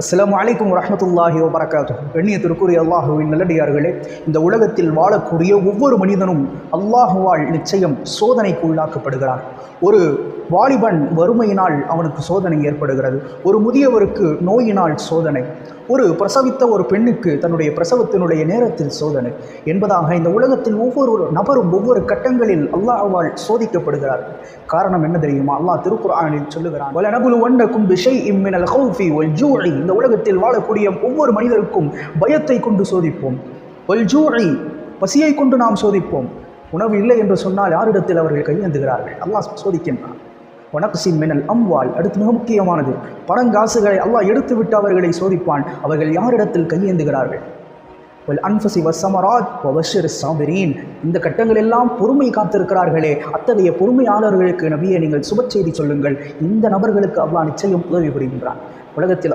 அஸ்ஸலாமு அலைக்கும் வரஹ்மத்துல்லாஹி வபரகாத்துஹு. கண்ணியத்திற்குரிய அல்லாஹுவின் நல்லடியார்களே, இந்த உலகத்தில் வாழக்கூடிய ஒவ்வொரு மனிதனும் அல்லாஹுவால் நிச்சயம் சோதனைக்கு உள்ளாக்கப்படுகிறான். ஒரு வாலிபன் வறுமையினால் அவனுக்கு சோதனை ஏற்படுகிறது. ஒரு முதியவருக்கு நோயினால் சோதனை. ஒரு பிரசவித்த ஒரு பெண்ணுக்கு தன்னுடைய பிரசவத்தினுடைய நேரத்தில் சோதனை என்பதாக இந்த உலகத்தில் ஒவ்வொரு நபரும் ஒவ்வொரு கட்டங்களில் அல்லாஹ்வால் சோதிக்கப்படுகிறார். காரணம் என்ன தெரியுமா? அல்லாஹ் திருக்குர்ஆனில் சொல்லுகிறான், வலனபுலுவன்னகும் பிஷைஇம் மினல் கௌஃபி வல் ஜூஇ. இந்த உலகத்தில் வாழக்கூடிய ஒவ்வொரு மனிதருக்கும் பயத்தை கொண்டு சோதிப்போம். வல் ஜூஇ, பசியை கொண்டு நாம் சோதிப்போம். உணவு இல்லை என்று சொன்னால் யாரிடத்தில் அவர்கள் கையேந்துகிறார்கள்? அல்லாஹ் சோதிக்கின்றான். வனக்ஸின் மினல் அம்வால், அடுத்து மிக முக்கியமானது, பணங்காசுகளை அல்லாஹ் எடுத்து விட்டு அவர்களை சோதிப்பான். அவர்கள் யாரிடத்தில் கையேந்துகிறார்கள்? வல் அன்ஃபஸி வஸ்ஸமராத் வபஷ்ஷிரிஸ் ஸாபிரீன். இந்த கட்டங்கள் எல்லாம் பொறுமை காத்திருக்கிறார்களே, அத்தகைய பொறுமையாளர்களுக்கு நபியே நீங்கள் சுப செய்தி சொல்லுங்கள். இந்த நபர்களுக்கு அல்லாஹ் நிச்சயம் உதவி புரிகின்றான். உலகத்தில்